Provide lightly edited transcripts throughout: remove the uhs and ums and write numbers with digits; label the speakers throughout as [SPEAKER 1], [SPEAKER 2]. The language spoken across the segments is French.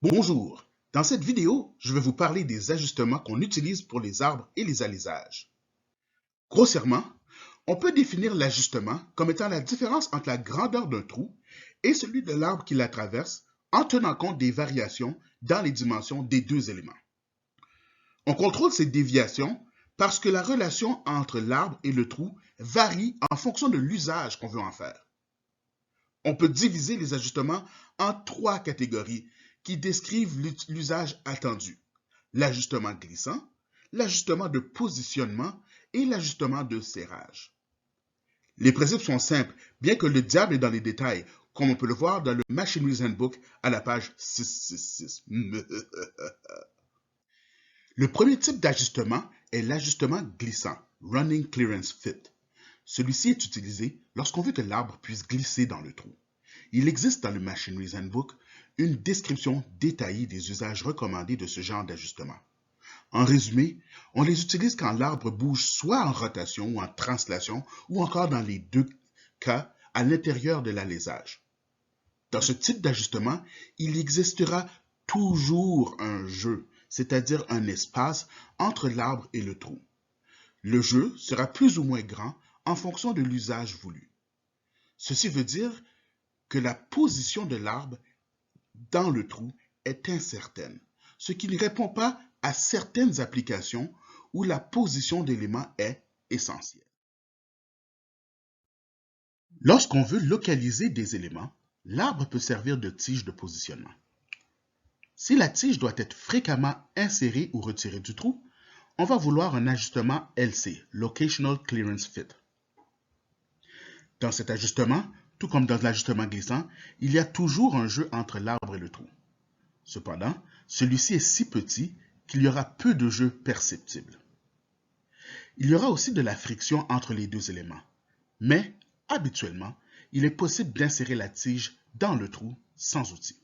[SPEAKER 1] Bonjour, dans cette vidéo, je vais vous parler des ajustements qu'on utilise pour les arbres et les alisages. Grossièrement, on peut définir l'ajustement comme étant la différence entre la grandeur d'un trou et celui de l'arbre qui la traverse en tenant compte des variations dans les dimensions des deux éléments. On contrôle ces déviations parce que la relation entre l'arbre et le trou varie en fonction de l'usage qu'on veut en faire. On peut diviser les ajustements en trois catégories qui décrivent l'usage attendu: l'ajustement glissant, l'ajustement de positionnement et l'ajustement de serrage. Les principes sont simples, bien que le diable est dans les détails, comme on peut le voir dans le Machinery's Handbook à la page 666. Le premier type d'ajustement est l'ajustement glissant, Running Clearance Fit. Celui-ci est utilisé lorsqu'on veut que l'arbre puisse glisser dans le trou. Il existe dans le Machinery's Handbook une description détaillée des usages recommandés de ce genre d'ajustement. En résumé, on les utilise quand l'arbre bouge soit en rotation ou en translation ou encore dans les deux cas à l'intérieur de l'alésage. Dans ce type d'ajustement, il existera toujours un jeu, c'est-à-dire un espace entre l'arbre et le trou. Le jeu sera plus ou moins grand en fonction de l'usage voulu. Ceci veut dire que la position de l'arbre dans le trou est incertaine, ce qui ne répond pas à certaines applications où la position d'éléments est essentielle. Lorsqu'on veut localiser des éléments, l'arbre peut servir de tige de positionnement. Si la tige doit être fréquemment insérée ou retirée du trou, on va vouloir un ajustement LC, Locational Clearance Fit. Dans cet ajustement, tout comme dans l'ajustement glissant, il y a toujours un jeu entre l'arbre et le trou. Cependant, celui-ci est si petit qu'il y aura peu de jeu perceptible. Il y aura aussi de la friction entre les deux éléments, mais habituellement, il est possible d'insérer la tige dans le trou sans outil.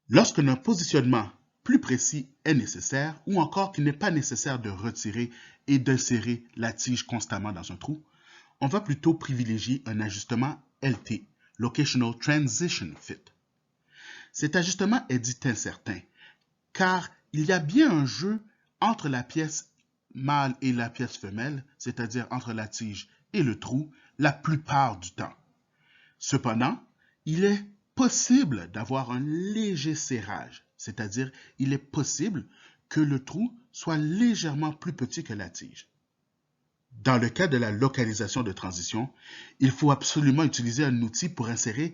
[SPEAKER 1] Lorsqu'un positionnement plus précis est nécessaire ou encore qu'il n'est pas nécessaire de retirer et d'insérer la tige constamment dans un trou, on va plutôt privilégier un ajustement LT, Locational Transition Fit. Cet ajustement est dit incertain, car il y a bien un jeu entre la pièce mâle et la pièce femelle, c'est-à-dire entre la tige et le trou, la plupart du temps. Cependant, il est possible d'avoir un léger serrage, c'est-à-dire il est possible que le trou soit légèrement plus petit que la tige. Dans le cas de la localisation de transition, il faut absolument utiliser un outil pour insérer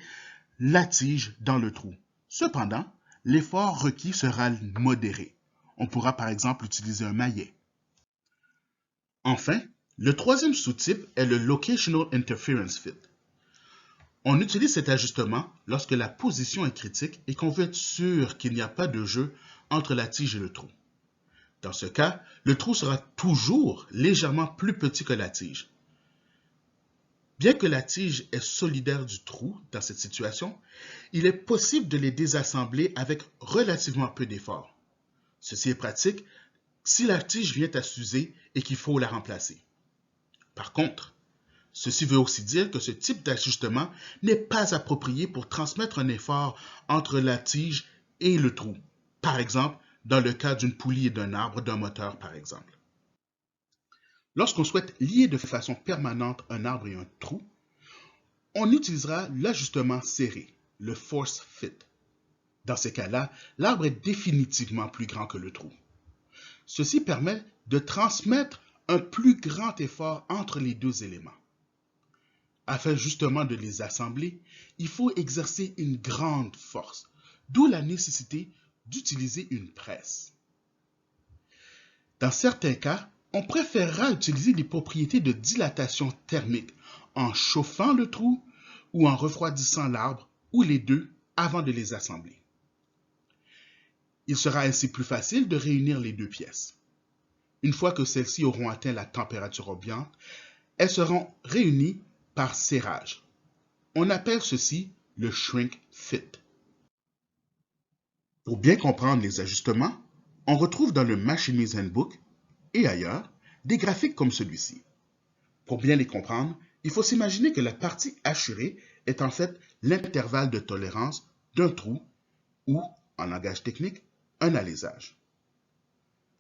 [SPEAKER 1] la tige dans le trou. Cependant, l'effort requis sera modéré. On pourra par exemple utiliser un maillet. Enfin, le troisième sous-type est le Locational Interference Fit. On utilise cet ajustement lorsque la position est critique et qu'on veut être sûr qu'il n'y a pas de jeu entre la tige et le trou. Dans ce cas, le trou sera toujours légèrement plus petit que la tige. Bien que la tige est solidaire du trou dans cette situation, il est possible de les désassembler avec relativement peu d'effort. Ceci est pratique si la tige vient à s'user et qu'il faut la remplacer. Par contre, ceci veut aussi dire que ce type d'ajustement n'est pas approprié pour transmettre un effort entre la tige et le trou. Par exemple, dans le cas d'une poulie et d'un arbre, d'un moteur par exemple. Lorsqu'on souhaite lier de façon permanente un arbre et un trou, on utilisera l'ajustement serré, le force fit. Dans ces cas-là, l'arbre est définitivement plus grand que le trou. Ceci permet de transmettre un plus grand effort entre les deux éléments. Afin justement de les assembler, il faut exercer une grande force, d'où la nécessité d'utiliser une presse. Dans certains cas, on préférera utiliser les propriétés de dilatation thermique en chauffant le trou ou en refroidissant l'arbre, ou les deux, avant de les assembler. Il sera ainsi plus facile de réunir les deux pièces. Une fois que celles-ci auront atteint la température ambiante, elles seront réunies par serrage. On appelle ceci le shrink fit. Pour bien comprendre les ajustements, on retrouve dans le Machinery's Handbook et ailleurs des graphiques comme celui-ci. Pour bien les comprendre, il faut s'imaginer que la partie hachurée est en fait l'intervalle de tolérance d'un trou ou, en langage technique, un alésage.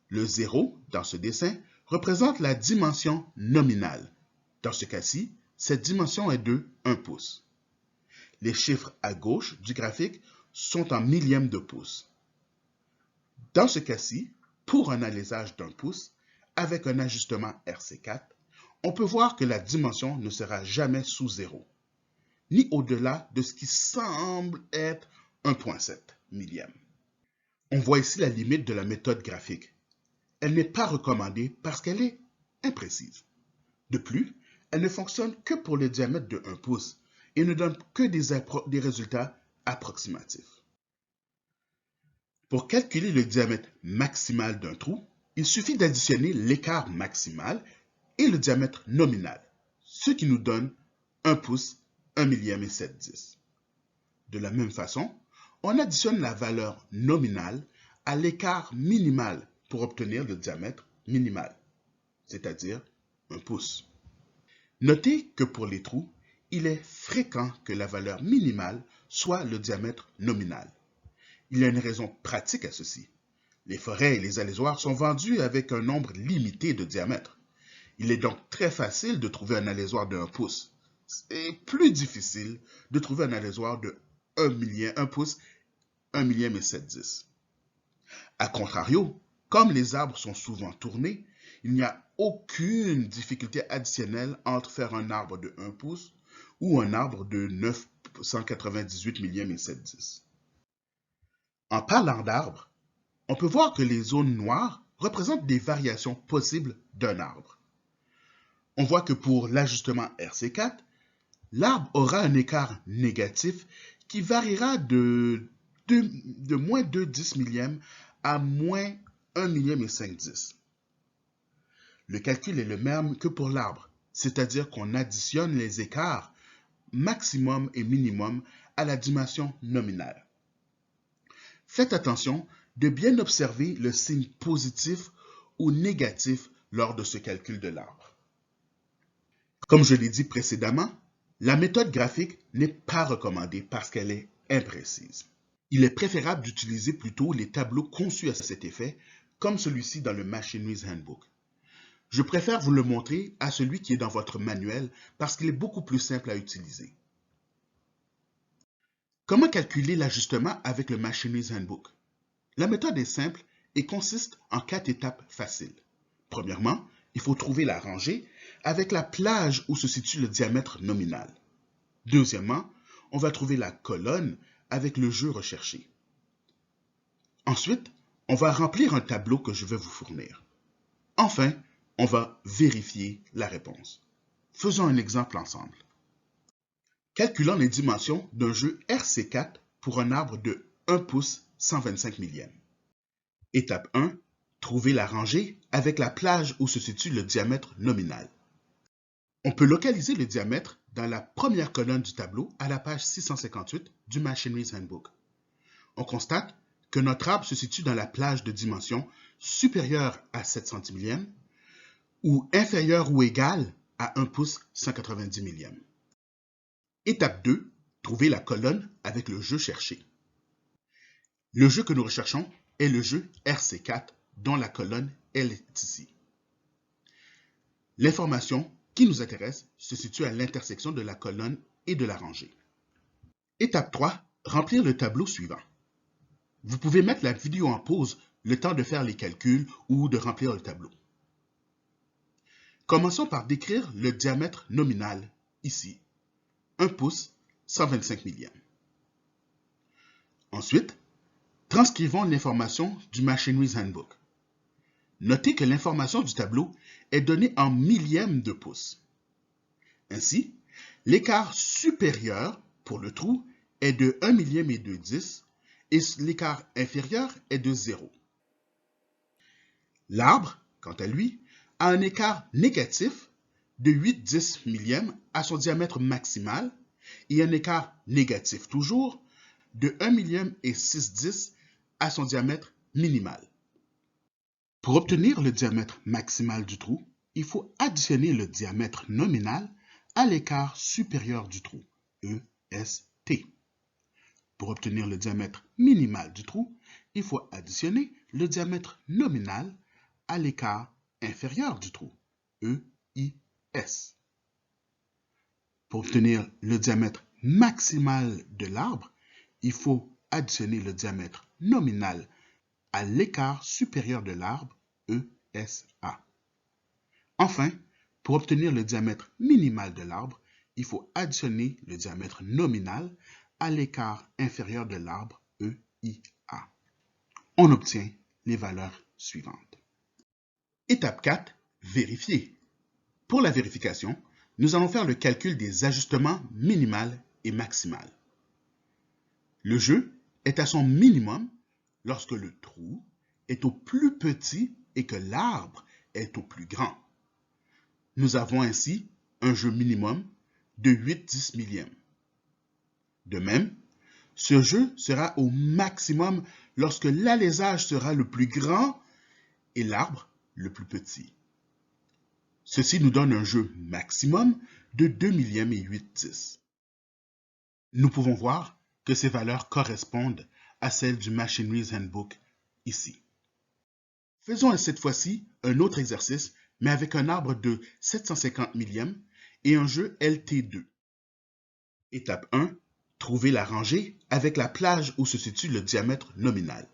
[SPEAKER 1] Le 0, dans ce dessin, représente la dimension nominale. Dans ce cas-ci, cette dimension est de 1 pouce. Les chiffres à gauche du graphique sont en millièmes de pouce. Dans ce cas-ci, pour un alésage d'1 pouce, avec un ajustement RC4, on peut voir que la dimension ne sera jamais sous 0, ni au-delà de ce qui semble être 1,7 millième. On voit ici la limite de la méthode graphique. Elle n'est pas recommandée parce qu'elle est imprécise. De plus, elle ne fonctionne que pour le diamètre de 1 pouce et ne donne que des résultats approximatifs. Pour calculer le diamètre maximal d'un trou, il suffit d'additionner l'écart maximal et le diamètre nominal, ce qui nous donne 1 pouce, 1 millième et 7/10. De la même façon, on additionne la valeur nominale à l'écart minimal pour obtenir le diamètre minimal, c'est-à-dire 1 pouce. Notez que pour les trous, il est fréquent que la valeur minimale soit le diamètre nominal. Il y a une raison pratique à ceci. Les forêts et les alésoirs sont vendus avec un nombre limité de diamètres. Il est donc très facile de trouver un alésoir de 1 pouce. C'est plus difficile de trouver un alésoir de 1 pouce, 1 millième et 7/10. A contrario, comme les arbres sont souvent tournés, il n'y a aucune difficulté additionnelle entre faire un arbre de 1 pouce ou un arbre de 998 millièmes et 7/10. En parlant d'arbres, on peut voir que les zones noires représentent des variations possibles d'un arbre. On voit que pour l'ajustement RC4, l'arbre aura un écart négatif qui variera de moins 2/10 millième à moins 1 millième et 5/10. Le calcul est le même que pour l'arbre, c'est-à-dire qu'on additionne les écarts maximum et minimum à la dimension nominale. Faites attention de bien observer le signe positif ou négatif lors de ce calcul de l'arbre. Comme je l'ai dit précédemment, la méthode graphique n'est pas recommandée parce qu'elle est imprécise. Il est préférable d'utiliser plutôt les tableaux conçus à cet effet, comme celui-ci dans le Machinery's Handbook. Je préfère vous le montrer à celui qui est dans votre manuel parce qu'il est beaucoup plus simple à utiliser. Comment calculer l'ajustement avec le Machinery's Handbook? La méthode est simple et consiste en 4 étapes faciles. Premièrement, il faut trouver la rangée avec la plage où se situe le diamètre nominal. Deuxièmement, on va trouver la colonne avec le jeu recherché. Ensuite, on va remplir un tableau que je vais vous fournir. Enfin, on va vérifier la réponse. Faisons un exemple ensemble. Calculons les dimensions d'un jeu RC4 pour un arbre de 1 pouce 125 millièmes. Étape 1. Trouver la rangée avec la plage où se situe le diamètre nominal. On peut localiser le diamètre dans la première colonne du tableau à la page 658 du Machinery's Handbook. On constate que notre arbre se situe dans la plage de dimension supérieure à 7 centimillièmes ou inférieure ou égale à 1 pouce 190 millièmes. Étape 2. Trouver la colonne avec le jeu cherché. Le jeu que nous recherchons est le jeu RC4 dont la colonne est ici. L'information qui nous intéresse se situe à l'intersection de la colonne et de la rangée. Étape 3. Remplir le tableau suivant. Vous pouvez mettre la vidéo en pause le temps de faire les calculs ou de remplir le tableau. Commençons par décrire le diamètre nominal, ici, 1 pouce 125 millièmes. Ensuite, transcrivons l'information du Machinery's Handbook. Notez que l'information du tableau est donnée en millièmes de pouce. Ainsi, l'écart supérieur pour le trou est de 1 millième et 2/10 et l'écart inférieur est de 0. L'arbre, quant à lui, a un écart négatif de 8/10 millièmes à son diamètre maximal et un écart négatif toujours de 1 millième et 6/10 à son diamètre minimal. Pour obtenir le diamètre maximal du trou, il faut additionner le diamètre nominal à l'écart supérieur du trou, EST. Pour obtenir le diamètre minimal du trou, il faut additionner le diamètre nominal à l'écart inférieur du trou, EIS. Pour obtenir le diamètre maximal de l'arbre, il faut additionner le diamètre nominal à l'écart supérieur de l'arbre, ESA. Enfin, pour obtenir le diamètre minimal de l'arbre, il faut additionner le diamètre nominal à l'écart inférieur de l'arbre, EIA. On obtient les valeurs suivantes. Étape 4, vérifier. Pour la vérification, nous allons faire le calcul des ajustements minimal et maximal. Le jeu est à son minimum lorsque le trou est au plus petit et que l'arbre est au plus grand. Nous avons ainsi un jeu minimum de 8/10 millième. De même, ce jeu sera au maximum lorsque l'alésage sera le plus grand et l'arbre le plus petit. Ceci nous donne un jeu maximum de 2 millièmes et 8/10. Nous pouvons voir que ces valeurs correspondent à celles du Machinery's Handbook ici. Faisons cette fois-ci un autre exercice, mais avec un arbre de 750 millièmes et un jeu LT2. Étape 1, trouver la rangée avec la plage où se situe le diamètre nominal.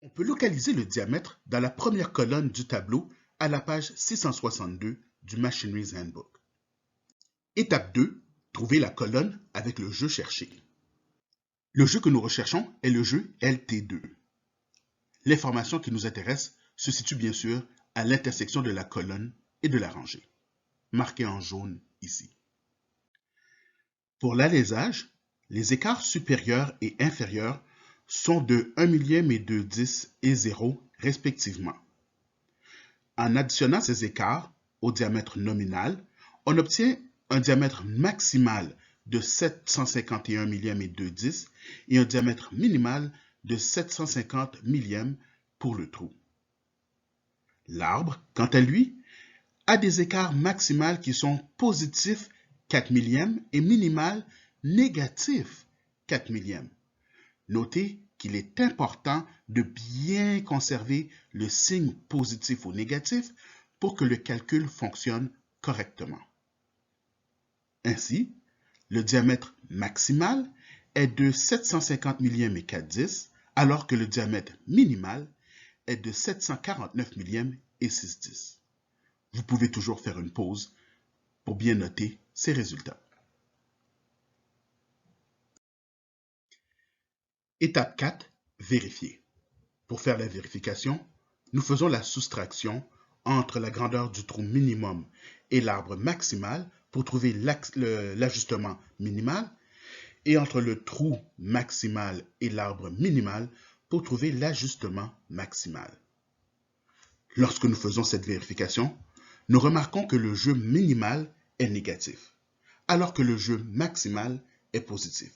[SPEAKER 1] On peut localiser le diamètre dans la première colonne du tableau à la page 662 du Machinery's Handbook. Étape 2, trouver la colonne avec le jeu cherché. Le jeu que nous recherchons est le jeu LT2. L'information qui nous intéresse se situe bien sûr à l'intersection de la colonne et de la rangée, marquée en jaune ici. Pour l'alésage, les écarts supérieurs et inférieurs sont de 1 millième et de 10 et 0 respectivement. En additionnant ces écarts au diamètre nominal, on obtient un diamètre maximal de 751 millièmes et 2/10 et un diamètre minimal de 750 millièmes pour le trou. L'arbre, quant à lui, a des écarts maximaux qui sont positifs 4 millièmes et minimal négatif 4 millièmes. Notez qu'il est important de bien conserver le signe positif ou négatif pour que le calcul fonctionne correctement. Ainsi, le diamètre maximal est de 750 millièmes et 4/10, alors que le diamètre minimal est de 749 millièmes et 6/10. Vous pouvez toujours faire une pause pour bien noter ces résultats. Étape 4, vérifier. Pour faire la vérification, nous faisons la soustraction entre la grandeur du trou minimum et l'arbre maximal pour trouver l'ajustement minimal et entre le trou maximal et l'arbre minimal pour trouver l'ajustement maximal. Lorsque nous faisons cette vérification, nous remarquons que le jeu minimal est négatif, alors que le jeu maximal est positif.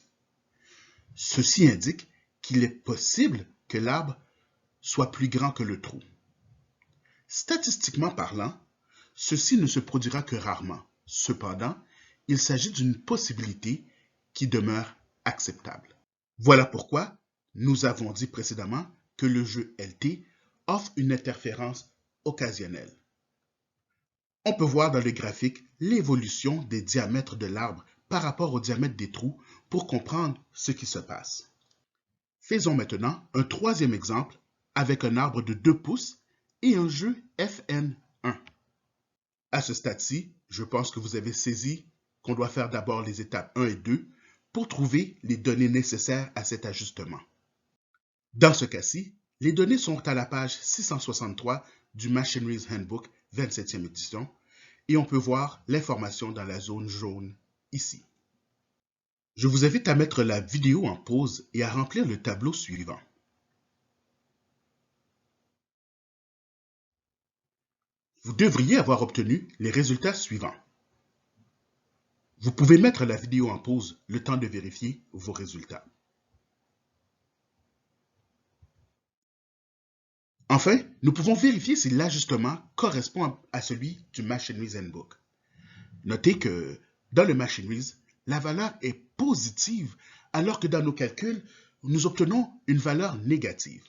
[SPEAKER 1] Ceci indique qu'il est possible que l'arbre soit plus grand que le trou. Statistiquement parlant, ceci ne se produira que rarement. Cependant, il s'agit d'une possibilité qui demeure acceptable. Voilà pourquoi nous avons dit précédemment que le jeu LT offre une interférence occasionnelle. On peut voir dans le graphique l'évolution des diamètres de l'arbre par rapport au diamètre des trous pour comprendre ce qui se passe. Faisons maintenant un troisième exemple avec un arbre de 2 pouces et un jeu FN1. À ce stade-ci, je pense que vous avez saisi qu'on doit faire d'abord les étapes 1 et 2 pour trouver les données nécessaires à cet ajustement. Dans ce cas-ci, les données sont à la page 663 du Machinery's Handbook 27e édition et on peut voir l'information dans la zone jaune ici. Je vous invite à mettre la vidéo en pause et à remplir le tableau suivant. Vous devriez avoir obtenu les résultats suivants. Vous pouvez mettre la vidéo en pause le temps de vérifier vos résultats. Enfin, nous pouvons vérifier si l'ajustement correspond à celui du Machinery's Handbook. Notez que dans le Machinery's, la valeur est positive alors que dans nos calculs, nous obtenons une valeur négative.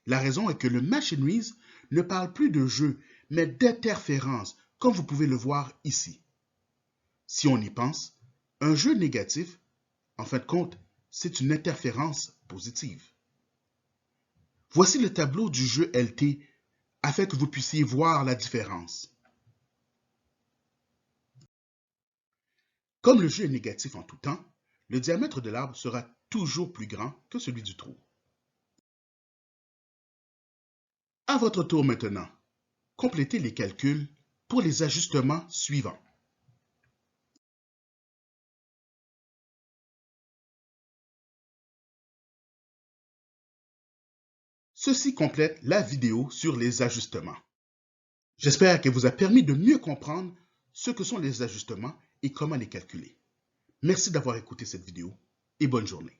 [SPEAKER 1] La raison est que le MachineWiz ne parle plus de jeu, mais d'interférence, comme vous pouvez le voir ici. Si on y pense, un jeu négatif, en fin de compte, c'est une interférence positive. Voici le tableau du jeu LT afin que vous puissiez voir la différence. Comme le jeu est négatif en tout temps, le diamètre de l'arbre sera toujours plus grand que celui du trou. À votre tour maintenant, complétez les calculs pour les ajustements suivants. Ceci complète la vidéo sur les ajustements. J'espère qu'elle vous a permis de mieux comprendre ce que sont les ajustements et comment les calculer. Merci d'avoir écouté cette vidéo et bonne journée.